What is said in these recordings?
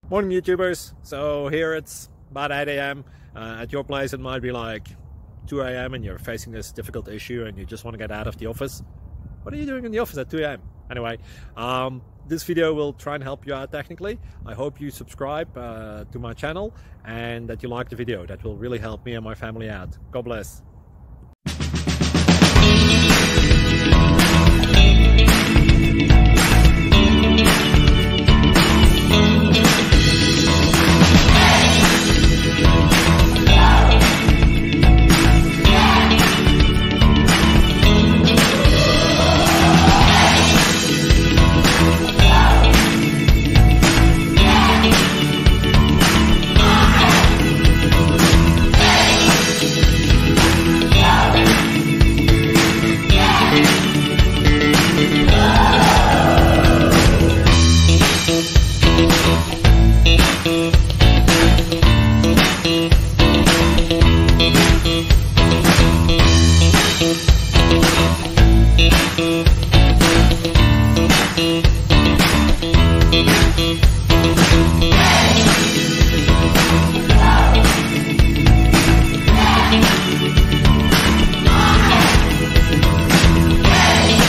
Morning YouTubers. So here it's about 8 a.m. At your place it might be like 2 a.m. and you're facing this difficult issue and you just want to get out of the office. What are you doing in the office at 2 a.m.? Anyway, this video will try and help you out technically. I hope you subscribe to my channel and that you like the video. That will really help me and my family out. God bless.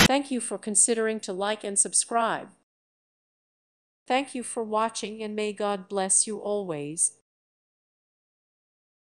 Thank you for considering to like and subscribe. Thank you for watching and may God bless you always.